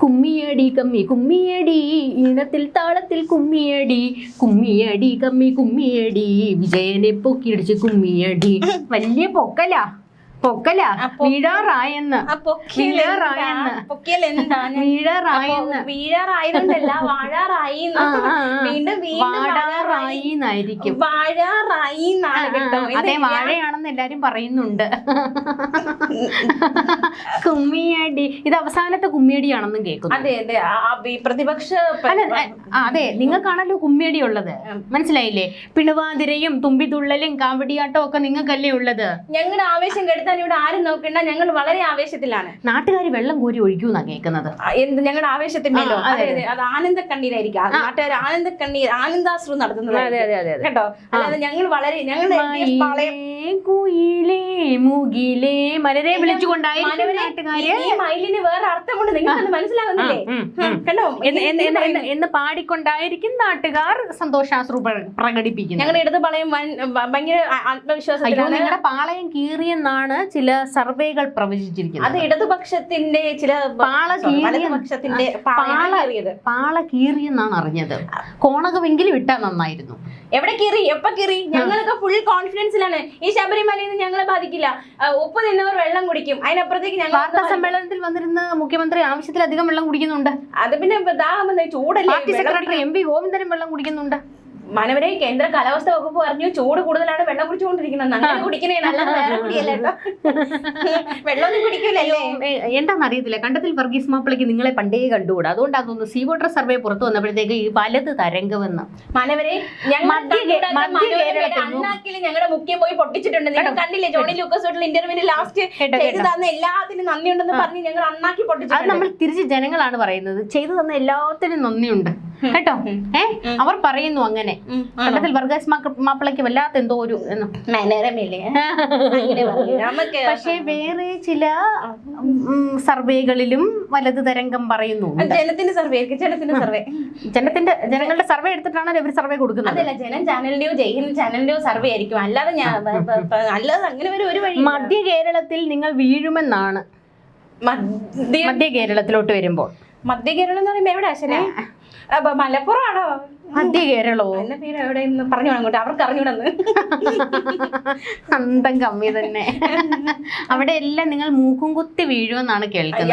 കുമ്മിയടി കമ്മി കുമ്മിയടി ഈണത്തിൽ താളത്തിൽ കുമ്മിയടി കുമ്മിയടി കമ്മി കുമ്മിയടി വിജയനെ പൊക്കിടിച്ച് കുമ്മിയടി. വലിയ പൊക്കലാ വീഴാറായെന്ന് വീഴാറായതുകൊണ്ടല്ല വാഴാറായിന്നായിരിക്കും. അതെ, വാഴയാണെന്ന് എല്ലാരും പറയുന്നുണ്ട്. കുമ്മിയടി, ഇത് അവസാനത്തെ കുമ്മിയടിയാണെന്നും കേൾക്കുന്നു. അതെ അതെ, പ്രതിപക്ഷ അതെ, നിങ്ങൾക്കാണല്ലോ കുമ്മിയടി ഉള്ളത്, മനസ്സിലായില്ലേ? പിണവാതിരയും തുമ്പിതുള്ളലും കാവടിയാട്ടവും ഒക്കെ നിങ്ങൾക്കല്ലേ ഉള്ളത്. ഞങ്ങളുടെ ആവേശം കെടുത്താൻ ഇവിടെ ആരും നോക്കണ്ട, ഞങ്ങൾ വളരെ ആവേശത്തിലാണ്. നാട്ടുകാർ വെള്ളം കോരി ഒഴിക്കൂന്നാ കേൾക്കുന്നത്. എന്ത് ഞങ്ങളുടെ ആവേശത്തിന്മേലോ? അതെ അതെ, അത് ആനന്ദ കണ്ണീരായിരിക്കും. നാട്ടുകാർ ആനന്ദാശ്രു നടത്തുന്നത് കേട്ടോ. അല്ലാതെ ഞങ്ങൾ വളരെ ഞങ്ങളുടെ മലരെ വിളിച്ചുകൊണ്ടായി മയിലിന് വേറെ അർത്ഥമുണ്ട്, നിങ്ങൾക്ക് മനസ്സിലാകുന്നില്ലേ കേട്ടോ എന്ന് പാടിക്കൊണ്ടായിരിക്കും നാട്ടുകാർ സന്തോഷാശ്രു പ്രകടിപ്പിക്കുന്നത്. ഞങ്ങളുടെ ഇടത് പാളയം ഭയങ്കര ആത്മവിശ്വാസത്തിലാണ്. നിങ്ങളുടെ പാളയം കീറിയെന്നാണ് ചില സർവേകൾ പ്രവചിച്ചിരിക്കുന്നത്. അത് ഇടതുപക്ഷത്തിന്റെ ചില പാള കീറിയെന്നാണ് അറിഞ്ഞത്. കോണകമെങ്കിലും ഇട്ടാ നന്നായിരുന്നു. എവിടെ കീറി, എപ്പ കീറി? ഞങ്ങളൊക്കെ ഫുൾ കോൺഫിഡൻസിലാണ്. ഈ ശബരിമലയിൽ നിന്ന് ഞങ്ങളെ ബാധിക്കില്ല. ഉപ്പ് തിന്നവർ വെള്ളം കുടിക്കും, അതിനപ്പുറത്തേക്ക് ഞങ്ങൾ വാർത്താ സമ്മേളനത്തിൽ വന്നിരുന്ന മുഖ്യമന്ത്രി ആവശ്യത്തിലധികം വെള്ളം കുടിക്കുന്നുണ്ട്. അത് പിന്നെ ദാഹം ചൂടല്ലേ. പാർട്ടി സെക്രട്ടറി എം പി ഗോവിന്ദനും വെള്ളം കുടിക്കുന്നുണ്ട്. മനവരെ കേന്ദ്ര കാലാവസ്ഥ വകുപ്പ് പറഞ്ഞു ചൂട് കൂടുതലാണ്, വെള്ളം കുടിച്ചുകൊണ്ടിരിക്കുന്നത്. അങ്ങനെ കുടിക്കണേ, നല്ലത് വേറെ കുടിയല്ല കേട്ടോ. വെള്ളമൊന്നും കുടിക്കൂലല്ലേ? എന്താണെന്ന് അറിയത്തില്ല. കണ്ടത്തിൽ വർഗീസ് മാപ്പിളയ്ക്ക് നിങ്ങളെ പണ്ടേ കണ്ടുകൂടാ. അതുകൊണ്ടാണ് തോന്നുന്നു സീ വാട്ടർ സർവേ പുറത്തു വന്നപ്പോഴത്തേക്ക് ഈ വലത് തരംഗമെന്ന്. മനവരെ അണ്ണാക്കിൽ ഞങ്ങളുടെ മുഖ്യം പോയി പൊട്ടിച്ചിട്ടുണ്ട്. നിങ്ങൾ കണ്ടില്ലേ? ജോണി ലൂക്കസ് ഇന്റർവ്യൂവിന് ലാസ്റ്റ് ചെയ്തു തന്ന എല്ലാത്തിനും നന്ദിയുണ്ടെന്ന് പറഞ്ഞ് ഞങ്ങൾ അണ്ണാക്കി പൊട്ടിച്ചു. അത് നമ്മൾ തിരിച്ച് ജനങ്ങളാണ് പറയുന്നത്. ചെയ്തു തന്ന എല്ലാത്തിനും നന്ദിയുണ്ട് കേട്ടോ. അവർ പറയുന്നു അങ്ങനെ. കണ്ടത്തിൽ വർഗീസ് മാപ്പിളയ്ക്ക് വല്ലാത്ത എന്തോ ഒരു പക്ഷേ വേറെ ചില സർവേകളിലും വലത് തരംഗം പറയുന്നു. ജനങ്ങളുടെ സർവേ എടുത്തിട്ടാണ് ഇവർ സർവേ കൊടുക്കുന്നത്. അതല്ല, ജനം ചാനലിന്റെയോ ജയ്ഹിന്ദ് ചാനലിന്റെയോ സർവേ ആയിരിക്കും. അല്ലാതെ അങ്ങനെ ഒരു വഴി. മധ്യ കേരളത്തിൽ നിങ്ങൾ വീഴുമെന്നാണ്. മധ്യ കേരളത്തിലോട്ട് വരുമ്പോൾ, മധ്യ കേരളം എന്ന് പറയുമ്പോ എവിടെ അശ്വനെ? മലപ്പുറമാണോ? മധ്യ കേരളോ? എന്റെ പേര് എവിടെ പറഞ്ഞു അങ്ങോട്ട്, അവർക്ക് അറിഞ്ഞൂടെന്ന്. അന്തം കമ്മി തന്നെ. അവിടെ എല്ലാം നിങ്ങൾ മൂക്കും കുത്തി വീഴുമെന്നാണ് കേൾക്കുന്നത്.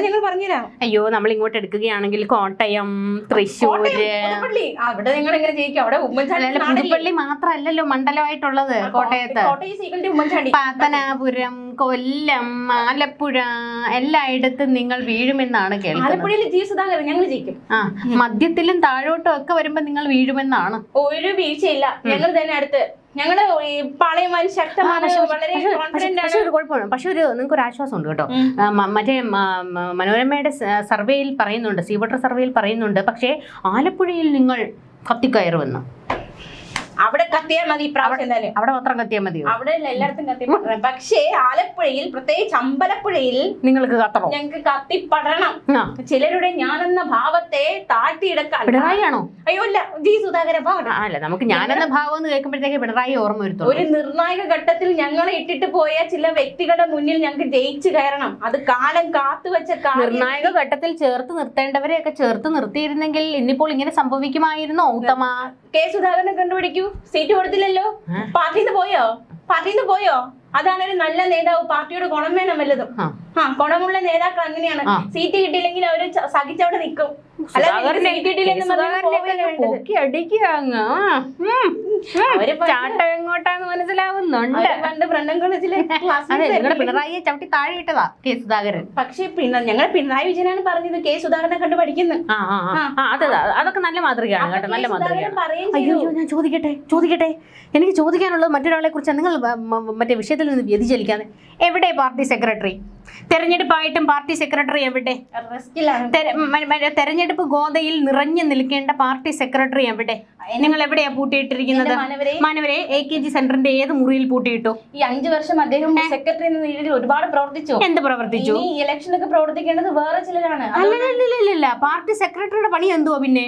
ഞങ്ങൾ പറഞ്ഞുതരാം. അയ്യോ, നമ്മൾ ഇങ്ങോട്ട് എടുക്കുകയാണെങ്കിൽ കോട്ടയം, തൃശ്ശൂര്, അവിടെ നിങ്ങൾ എങ്ങനെ ജയിക്കും? അവിടെ പുതുപ്പള്ളി മാത്രമല്ലല്ലോ മണ്ഡലമായിട്ടുള്ളത്. കോട്ടയത്ത് പത്തനാപുരം, കൊല്ലം, ആലപ്പുഴ എല്ലായിടത്തും നിങ്ങൾ വീഴുമെന്നാണ് കേൾക്കുന്നത്. ആലപ്പുഴയിൽ ജി സുധാകരൻ ഞങ്ങൾ ജയിക്കും. മദ്യത്തിലും താഴോട്ടും ഒക്കെ വരുമ്പോ നിങ്ങൾ വീഴുമെന്നാണ്. ഒരു വീഴ്ചയില്ല, ഞങ്ങൾ തന്നെ അടുത്ത്. ഞങ്ങള് പാളയമാൻ ശക്തമാണ്, വളരെ കോൺഫിഡന്റ് ആണ്. കുഴപ്പമില്ല. പക്ഷെ നിങ്ങൾക്ക് ഒരു ആശ്വാസം ഉണ്ട് കേട്ടോ. മറ്റേ മനോരമയുടെ സർവേയിൽ പറയുന്നുണ്ട്, സീ വാട്ടർ സർവേയിൽ പറയുന്നുണ്ട്, പക്ഷേ ആലപ്പുഴയിൽ നിങ്ങൾ കത്തിക്കയറുമെന്ന്. അവിടെ കത്തിയാൽ മതി, അവിടെ മാത്രം കത്തിയാൽ മതിയോ? അവിടെ എല്ലായിടത്തും കത്തിപ്പടണം. പക്ഷേ ആലപ്പുഴയിൽ, പ്രത്യേകിച്ച് അമ്പലപ്പുഴയിൽ നിങ്ങൾക്ക് കത്തണം, ഞങ്ങൾക്ക് കത്തിപ്പടണം. ചിലരുടെ ഞാനെന്ന ഭാവത്തെ താഴ്ത്തിയെടുക്കാൻ. പിണറായിയാണോ? അയ്യോ ഇല്ല, ജി സുധാകരൻ. അല്ല, നമുക്ക് ഞാനെന്ന ഭാവം എന്ന് കേൾക്കുമ്പോഴത്തേക്ക് പിണറായി ഓർമ്മ വരുത്തുള്ളൂ. ഒരു നിർണായക ഘട്ടത്തിൽ ഞങ്ങളെ ഇട്ടിട്ട് പോയ ചില വ്യക്തികളുടെ മുന്നിൽ ഞങ്ങൾക്ക് ജയിച്ചു കയറണം. അത് കാലം കാത്തുവെച്ച നിർണായക ഘട്ടത്തിൽ ചേർത്ത് നിർത്തേണ്ടവരെയൊക്കെ ചേർത്ത് നിർത്തിയിരുന്നെങ്കിൽ ഇന്നിപ്പോൾ ഇങ്ങനെ സംഭവിക്കുമായിരുന്നോ? ഉത്തമ കെ സുധാകരനെ കണ്ടുപിടിക്കൂ. സീറ്റ് കൊടുത്തില്ലല്ലോ. പാർട്ടിന്ന് പോയോ? അതാണ് ഒരു നല്ല നേതാവ്. പാർട്ടിയുടെ ഗുണം വേണം വല്ലതും. ഗുണമുള്ള നേതാക്കൾ അങ്ങനെയാണ്. സീറ്റ് കിട്ടിയില്ലെങ്കിൽ അവര് സഹിച്ചവിടെ നിൽക്കും. എങ്ങോട്ടാന്ന് മനസ്സിലാവുന്നുണ്ട്. പിണറായിയെ ചവിട്ടി താഴെ ഇട്ടതാ കെ സുധാകരൻ. പക്ഷെ ഞങ്ങൾ പിണറായി വിജയനാണ് പറഞ്ഞത് കെ സുധാകരനെ കണ്ടു പഠിക്കുന്നത്. അതൊക്കെ നല്ല മാതൃകയാണ് കേട്ടോ, നല്ല മാതൃകയാണ്. അയ്യോ, ഞാൻ ചോദിക്കട്ടെ. എനിക്ക് ചോദിക്കാനുള്ളത് മറ്റൊരാളെ കുറിച്ച്. നിങ്ങൾ മറ്റേ വിഷയത്തിൽ നിന്ന് വ്യതിചലിക്കാതെ. എവിടെ പാർട്ടി സെക്രട്ടറി? തെരഞ്ഞെടുപ്പായിട്ടും പാർട്ടി സെക്രട്ടറി എവിടെ? തെരഞ്ഞെടുപ്പ് ഗോതയിൽ നിറഞ്ഞു നിൽക്കേണ്ട പാർട്ടി സെക്രട്ടറി എവിടെ? നിങ്ങൾ എവിടെയാ പൂട്ടിയിട്ടിരിക്കുന്നത്? മാനവരെ AKG സെന്ററിന്റെ ഏത് മുറിയിൽ പൂട്ടിയിട്ടു? ഈ 5 വർഷം അദ്ദേഹം സെക്രട്ടറി എന്ന നിലയിൽ ഒരുപാട് പ്രവർത്തിച്ചു. എന്ത് പ്രവർത്തിച്ചു? ഈ ഇലക്ഷനൊക്കെ പ്രവർത്തിക്കേണ്ടത് വേറെ ചിലരാണ്. അല്ല, പാർട്ടി സെക്രട്ടറിയുടെ പണി എന്തുവാ പിന്നെ?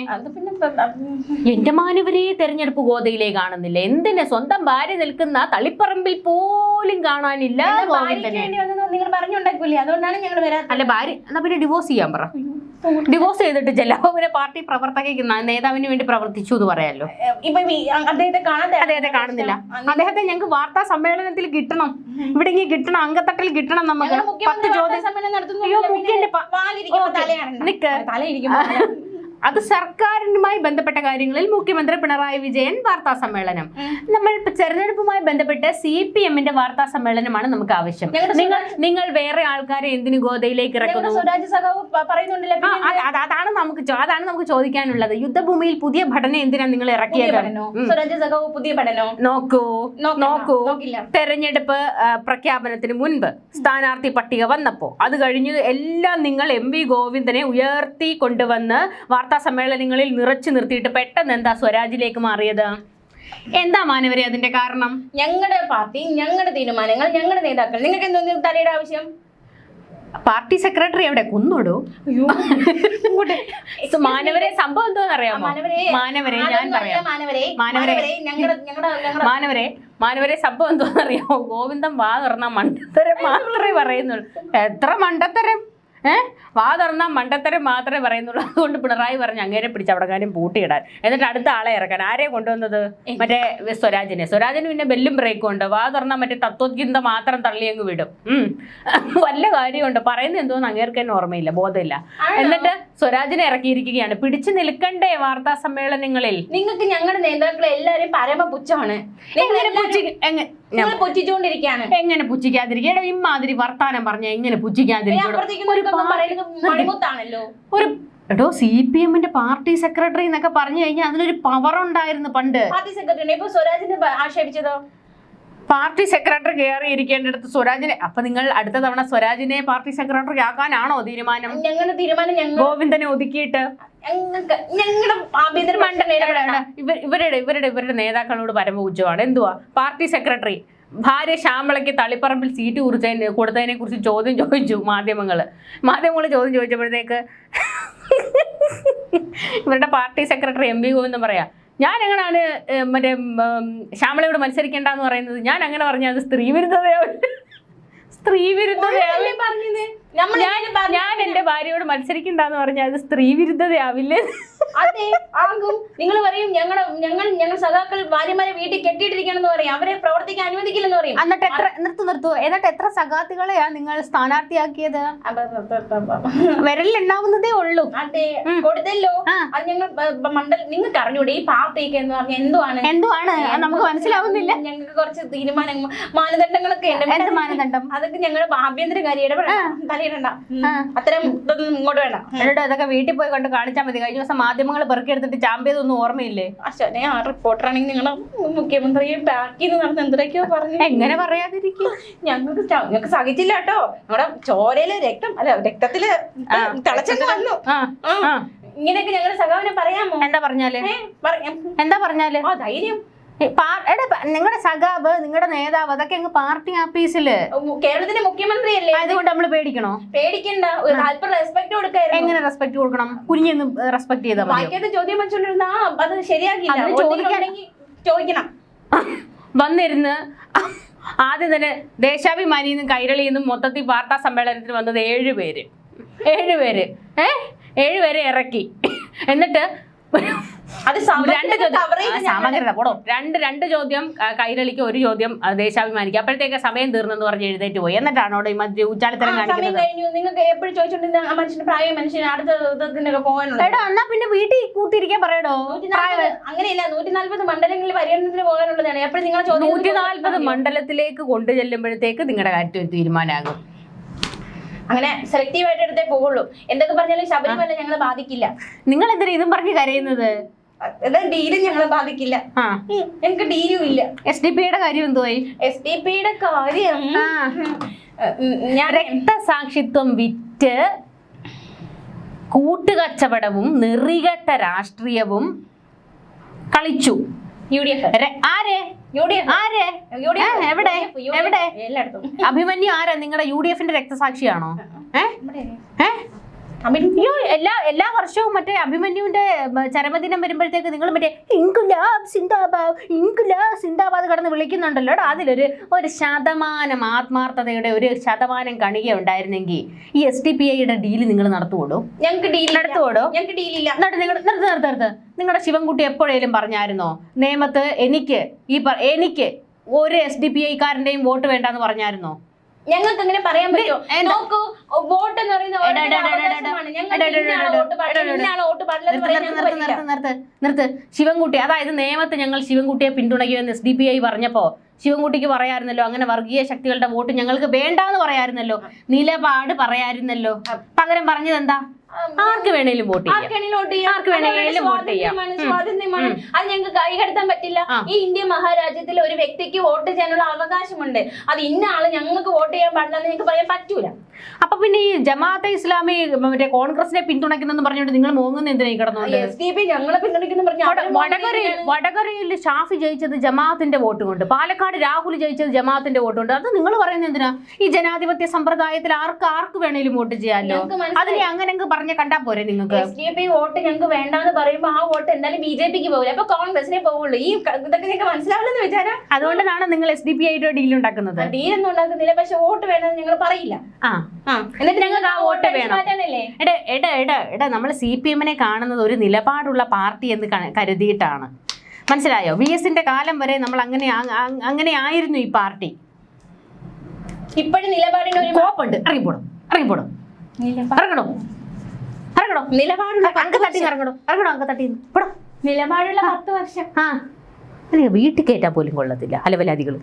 എന്റെ മാനവരെ, തെരഞ്ഞെടുപ്പ് ഗോതയിലേ കാണുന്നില്ല. എന്തിന്? സ്വന്തം ഭാര്യ നിൽക്കുന്ന തളിപ്പറമ്പിൽ പോലും കാണാനില്ല. നിങ്ങൾ പറഞ്ഞുണ്ടാക്കി കേൾക്കൂലേ, അതുകൊണ്ടാണ് ഞങ്ങൾ വരാത്തത്. അല്ല ഭാര്യ എന്നാ പിന്നെ ഡിവോഴ്സ് ചെയ്യാൻ പറ. ഡിവോഴ്സ് ചെയ്തിട്ട് ചെല്ലാവോ പിന്നെ പാർട്ടി പ്രവർത്തകയ്ക്ക് നേതാവിന് വേണ്ടി പ്രവർത്തിച്ചു എന്ന് പറയാലോ. ഇപ്പൊ അദ്ദേഹത്തെ കാണുന്നില്ല. അദ്ദേഹത്തെ ഞങ്ങൾക്ക് വാർത്താ സമ്മേളനത്തിൽ കിട്ടണം, ഇവിടെ ഇങ്ങനെ കിട്ടണം, അങ്കത്തട്ടിൽ കിട്ടണം. നമുക്ക് 10 ചോദ്യം അത് സർക്കാരിനുമായി ബന്ധപ്പെട്ട കാര്യങ്ങളിൽ മുഖ്യമന്ത്രി പിണറായി വിജയൻ വാർത്താ സമ്മേളനം. നമ്മൾ തെരഞ്ഞെടുപ്പുമായി ബന്ധപ്പെട്ട് CPM-ന്റെ വാർത്താ സമ്മേളനമാണ് നമുക്ക് ആവശ്യം. നിങ്ങൾ വേറെ ആൾക്കാരെ എന്തിനു ഗോതയിലേക്ക് ഇറക്കുന്നു? അതാണ് നമുക്ക് ചോദിക്കാനുള്ളത്. യുദ്ധഭൂമിയിൽ പുതിയ പഠനം എന്തിനാ നിങ്ങൾ ഇറക്കിയത്? നോക്കൂ തെരഞ്ഞെടുപ്പ് പ്രഖ്യാപനത്തിന് മുൻപ് സ്ഥാനാർത്ഥി പട്ടിക വന്നപ്പോ അത് കഴിഞ്ഞ് എല്ലാം നിങ്ങൾ MV ഗോവിന്ദനെ ഉയർത്തി കൊണ്ടുവന്ന് വാർത്താ സമ്മേളനങ്ങളിൽ നിറച്ചു നിർത്തിയിട്ട് പെട്ടെന്ന് എന്താ സ്വരാജിലേക്ക് മാറിയത്? എന്താ മാനവരെ അതിന്റെ കാരണം? ഞങ്ങളുടെ പാർട്ടി, ഞങ്ങളുടെ തീരുമാനങ്ങൾ, ഞങ്ങളുടെ നേതാക്കൾ. നിങ്ങൾക്ക് എന്തെങ്കിലും തലയുടെ ആവശ്യം? പാർട്ടി സെക്രട്ടറി എവിടെ കൊന്നോടൂ? മാനവരെ സംഭവം എന്തോന്ന് അറിയാമോ? മാനവരെ സംഭവം എന്തോന്ന് അറിയാമോ? ഗോവിന്ദൻ വാ തുറന്ന മണ്ടത്തരം മാത്രമേ പറയുന്നുള്ളൂ. എത്ര മണ്ടത്തരം! വാ തുറന്നാൽ മണ്ടത്തരം മാത്രമേ പറയുന്നുള്ളൂ. അതുകൊണ്ട് പിണറായി പറഞ്ഞു അങ്ങേരെ പിടിച്ച് അവിടെ കാര്യം പൂട്ടിയിടാൻ, എന്നിട്ട് അടുത്ത ആളെ ഇറക്കാൻ. ആരെയെ കൊണ്ടുവന്നത്? മറ്റേ സ്വരാജിന് പിന്നെ ബെല്ലും ബ്രേക്കും ഉണ്ട്. വാ തുറന്നാൽ മറ്റേ തത്വചിന്ത മാത്രം തള്ളി അങ്ങ് വിടും. വല്ല കാര്യമുണ്ട് പറയുന്നത് എന്തോന്ന് അങ്ങേർക്ക് തന്നെ ഓർമ്മയില്ല, ബോധമില്ല. എന്നിട്ട് സ്വരാജിനെ ഇറക്കിയിരിക്കുകയാണ്. പിടിച്ചു നിൽക്കണ്ടേ വാർത്താ സമ്മേളനങ്ങളിൽ? നിങ്ങൾക്ക് ഞങ്ങളുടെ നേതാക്കളെ എല്ലാവരും പരമപുച്ഛമാണ്. പുച്ഛിച്ചുകൊണ്ടിരിക്കുകയാണ്. എങ്ങനെ പുച്ഛിക്കാതിരിക്കും? ഇമാതിരി വർത്താനം പറഞ്ഞ എങ്ങനെ പുച്ഛിക്കാതിരിക്കും? എടോ CPM-ന്റെ പാർട്ടി സെക്രട്ടറി എന്നൊക്കെ പറഞ്ഞു കഴിഞ്ഞാൽ അതിനൊരു പവർ ഉണ്ടായിരുന്നു പണ്ട്. പാർട്ടി സെക്രട്ടറി ഇപ്പൊ സ്വരാജിനെ ആക്ഷേപിച്ചതോ? പാർട്ടി സെക്രട്ടറി കയറി ഇരിക്കേണ്ടടുത്ത് സ്വരാജിനെ. അപ്പൊ നിങ്ങൾ അടുത്ത തവണ സ്വരാജിനെ പാർട്ടി സെക്രട്ടറി ആക്കാനാണോ തീരുമാനം? ഞങ്ങളുടെ തീരുമാനം ഗോവിന്ദനെ ഒതുക്കിയിട്ട് ഇവരുടെ നേതാക്കളോട് പരമപൂജ്യമാണ്. എന്തുവാ പാർട്ടി സെക്രട്ടറി ഭാര്യ ശ്യാമളയ്ക്ക് തളിപ്പറമ്പിൽ സീറ്റ് കൊടുത്തതിനെ കുറിച്ച് ചോദ്യം ചോദിച്ചു മാധ്യമങ്ങൾ ചോദ്യം ചോദിച്ചപ്പോഴത്തേക്ക് ഇവരുടെ പാർട്ടി സെക്രട്ടറി MV ഗോവിന്ദൻ പറയാ, ഞാൻ എങ്ങനെയാണ് മറ്റേ ശ്യാമളയോട് മത്സരിക്കേണ്ടെന്ന് പറയുന്നത്? ഞാൻ അങ്ങനെ പറഞ്ഞാൽ അത് ഞാൻ എന്റെ ഭാര്യയോട് മത്സരിക്കണ്ടെന്ന് പറഞ്ഞാൽ അത് സ്ത്രീ വിരുദ്ധതയാവില്ലേ? അതെ ആകും. നിങ്ങൾ പറയും ഞങ്ങൾ സഖാക്കൾ ഭാര്യമാരെ വീട്ടിൽ കെട്ടിയിട്ടിരിക്കണമെന്ന് പറയും, അവരെ പ്രവർത്തിക്കാൻ അനുവദിക്കില്ലെന്ന് പറയും. എന്നിട്ട് എത്ര സഖാത്തികളെയാ നിങ്ങൾ സ്ഥാനാർത്ഥിയാക്കിയത്? വിരലിലുണ്ടാവുന്നതേ ഉള്ളൂ. അതെ കൊടുത്തല്ലോ. അത് ഞങ്ങൾ നിങ്ങൾക്ക് അറിഞ്ഞൂടെ ഈ പാർട്ടിക്ക് എന്ന് പറഞ്ഞാൽ എന്തുവാണ് നമുക്ക് മനസ്സിലാവുന്നില്ല. ഞങ്ങൾക്ക് കുറച്ച് മാനദണ്ഡങ്ങളൊക്കെ ഉണ്ട്. എന്ത് മാനദണ്ഡം? അതൊക്കെ ഞങ്ങളുടെ ആഭ്യന്തര കാര്യം തലയിടണ്ട. അത്തരം ഇതൊന്നും ഇങ്ങോട്ട് വേണ്ട. അതൊക്കെ വീട്ടിൽ പോയി കൊണ്ട് കാണിച്ചാൽ മതി. കഴിഞ്ഞ ദിവസം മാധ്യമങ്ങൾ പെറുക്കിയെടുത്തിട്ട് ചാമ്പ്യതൊന്നും ഓർമ്മയില്ലേ? ആ റിപ്പോർട്ടറാണെങ്കിൽ നിങ്ങളെ മുഖ്യമന്ത്രിയെ ബാക്കി നടന്ന് എന്തൊക്കെയോ പറഞ്ഞു. എങ്ങനെ പറയാതിരിക്കും? ഞങ്ങൾക്ക് സഹിച്ചില്ല കേട്ടോ. നമ്മുടെ ചോരയില് രക്തത്തില് തിളച്ചെന്ന് വന്നു. ഇങ്ങനെയൊക്കെ ഞങ്ങളുടെ സഖാവിനെ പറയാമോ? എന്താ പറഞ്ഞാല് ധൈര്യം നിങ്ങളുടെ സഖാവ്, നിങ്ങളുടെ നേതാവ്, അതൊക്കെ അങ്ങ് പാർട്ടി ആഫീസില് കേരളത്തിന്റെ മുഖ്യമന്ത്രിയല്ലേ. അതുകൊണ്ട് നമ്മൾ പേടിക്കണോ? പേടിക്കണ്ട. അല്പം റെസ്പെക്ട് കൊടുക്കായിരുന്നു. എങ്ങനെ റെസ്പെക്ട് കൊടുക്കണം? കുഞ്ഞൊന്ന് റെസ്പെക്ട് ചെയ്താൽ മതി. വായിക്കാത്ത ചോദ്യം വെച്ചോണ്ടിരുന്ന അത് ശരിയാക്കില്ല. ചോദിക്കണം. വന്നിരുന്ന് ആദ്യം തന്നെ ദേശാഭിമാനിന്നും കൈരളിന്നും മൊത്തത്തിൽ വാർത്താ സമ്മേളനത്തിന് വന്നത് 7 പേര്. 7 പേരെ ഇറക്കി. എന്നിട്ട് രണ്ട് ചോദ്യം കൈരളിക്ക്, 1 ചോദ്യം ദേശാഭിമാനിക്ക്. അപ്പോഴത്തേക്ക് സമയം തീർന്നെന്ന് പറഞ്ഞ് എഴുന്നേറ്റ് പോയി. എന്നിട്ടാണോ മറ്റേ ഉച്ചാളിത്തരം കാണിക്കുന്നത്? നിങ്ങൾക്ക് എപ്പോഴും ചോദിച്ചോണ്ടിരുന്ന മനുഷ്യന് പ്രായ മനുഷ്യന് അടുത്ത പോകാനുള്ള എന്നാ പിന്നെ വീട്ടിൽ കൂട്ടിയിരിക്കാൻ പറയടോ. അങ്ങനെയല്ല, 140 മണ്ഡലങ്ങളിൽ പര്യടനത്തിന് പോകാനുള്ളതാണ്. എപ്പോഴും നിങ്ങൾ 140 മണ്ഡലത്തിലേക്ക് കൊണ്ടു ചെല്ലുമ്പോഴത്തേക്ക് നിങ്ങളുടെ കാര്യത്തിൽ ഒരു തീരുമാനമാകും. അങ്ങനെ സെലക്റ്റീവ് ആയിട്ട് എടുത്തേ പോകുള്ളൂ. എന്തൊക്കെ പറഞ്ഞാലും ശബരിമല ഞങ്ങളെ ബാധിക്കില്ല. നിങ്ങൾ എന്തിനാ ഇതും പറഞ്ഞ് കരയുന്നത്? ഡീലും ഞങ്ങളെ ബാധിക്കില്ല. ഞങ്ങൾക്ക് ഡീലും ഇല്ല. SDP-യുടെ കാര്യം എന്തുവായി? SDP-യുടെ കാര്യം രക്തസാക്ഷിത്വം വിറ്റ് കൂട്ടുകച്ചവടവും നെറികെട്ട രാഷ്ട്രീയവും കളിച്ചു UDF. എവിടെ? അഭിമന്യു ആരാ? നിങ്ങളുടെ UDF-ന്റെ രക്തസാക്ഷിയാണോ? അയ്യോ എല്ലാ വർഷവും മറ്റേ അഭിമന്യുവിന്റെ ചരമദിനം വരുമ്പോഴത്തേക്ക് നിങ്ങൾ മറ്റേ ഇൻകുലാബ് സിന്ദാബാദ് കടന്ന് വിളിക്കുന്നുണ്ടല്ലോ. അതിലൊരു ശതമാനം ആത്മാർത്ഥതയുടെ ഒരു ശതമാനം കണിക ഉണ്ടായിരുന്നെങ്കിൽ ഈ SDPIയുടെ ഡീല് നിങ്ങൾ നടത്തുവോടോ? ഞങ്ങൾക്ക് ഡീൽ നടത്തുവോടോ? ഞങ്ങൾക്ക് ഡീലില്ല. നിർത്ത്. നിങ്ങളുടെ ശിവൻകുട്ടി എപ്പോഴേലും പറഞ്ഞായിരുന്നോ നേമത്ത് എനിക്ക് ഒരു SDPIക്കാരന്റെയും വോട്ട് വേണ്ടെന്ന് പറഞ്ഞായിരുന്നോ? ഞങ്ങൾക്ക് അങ്ങനെ പറയാൻ പറ്റുമോ? നോക്കൂ, വോട്ട് എന്ന് പറയുന്നത് നിർത്ത്. ശിവൻകുട്ടി, അതായത് നേമത്ത് ഞങ്ങൾ ശിവൻകുട്ടിയെ പിന്തുണയ്ക്കുമെന്ന് SDPI പറഞ്ഞപ്പോ ശിവൻകുട്ടിക്ക് പറയായിരുന്നല്ലോ അങ്ങനെ വർഗീയ ശക്തികളുടെ വോട്ട് ഞങ്ങൾക്ക് വേണ്ടാന്ന് പറയായിരുന്നല്ലോ, നിലപാട് പറയായിരുന്നല്ലോ. പകരം പറഞ്ഞത് എന്താ? ആർക്ക് വേണേലും വോട്ട് ചെയ്യാം. സ്വാതന്ത്ര്യമാണ്. അത് ഞങ്ങൾക്ക് കൈകടത്താൻ പറ്റില്ല. ഈ ഇന്ത്യ മഹാരാജ്യത്തിൽ ഒരു വ്യക്തിക്ക് വോട്ട് ചെയ്യാനുള്ള അവകാശമുണ്ട്. അത് ഇന്ന ആള് ഞങ്ങൾക്ക് വോട്ട് ചെയ്യാൻ പാടില്ലെന്ന് ഞങ്ങൾക്ക് പറയാൻ പറ്റൂല. അപ്പൊ പിന്നെ ഈ ജമാഅത്തെ ഇസ്ലാമി മറ്റേ കോൺഗ്രസിനെ പിന്തുണയ്ക്കുന്നെന്ന് പറഞ്ഞുകൊണ്ട് നിങ്ങൾ മോങ്ങുന്ന എന്തിനായി കിടന്നു? ഞങ്ങളെ പിന്തുണയ്ക്കുന്നു പറഞ്ഞു. വടകരയിൽ ഷാഫി ജയിച്ചത് ജമാഅത്തിന്റെ വോട്ട് കൊണ്ട്, പാലക്കാട് രാഹുൽ ജയിച്ചത് ജമാഅത്തിന്റെ വോട്ട് കൊണ്ട്. അത് നിങ്ങൾ പറയുന്നത് എന്തിനാ? ഈ ജനാധിപത്യ സമ്പ്രദായത്തിൽ ആർക്ക് വേണേലും വോട്ട് ചെയ്യാമല്ലോ. അതിനെ അങ്ങനെ പറഞ്ഞ കണ്ടാ പോരെ നിങ്ങൾക്ക്? SDP വോട്ട് ഞങ്ങൾക്ക് വേണ്ടാന്ന് പറയുമ്പോ ആ വോട്ട് എന്തായാലും BJPക്ക് പോകില്ല, അപ്പൊ കോൺഗ്രസിനെ പോവുള്ളൂ. ഈ ഇതൊക്കെ നിങ്ങൾക്ക് മനസ്സിലാവില്ലെന്ന് വിചാരം. അതുകൊണ്ടാണ് നിങ്ങൾ SDPIയുടെ ഡീൽ ഉണ്ടാക്കുന്നത്. ഡീലൊന്നും ഉണ്ടാക്കുന്നില്ല, പക്ഷെ വോട്ട് വേണമെന്ന് നിങ്ങൾ പറയില്ല. എന്നിട്ട് ഞങ്ങൾക്ക് ആ വോട്ട് വേണം. എടാ നമ്മൾ CPMനെ കാണുന്നത് ഒരു നിലപാടുള്ള പാർട്ടി എന്ന് കരുതിയിട്ടാണ്. മനസ്സിലായോ? VSന്റെ കാലം വരെ നമ്മൾ അങ്ങനെ ആയിരുന്നു ഈ പാർട്ടി. ഇപ്പോഴും നിലപാടിന് ഒരു കോപ്പുണ്ട്. ഇറങ്ങിപ്പോടും. നിലപാടുള്ള അങ്ക തട്ടി നിലപാടുള്ള 10 വർഷം. വീട്ടിൽ കയറ്റാൻ പോലും കൊള്ളത്തില്ല. അലവലാദികൾ.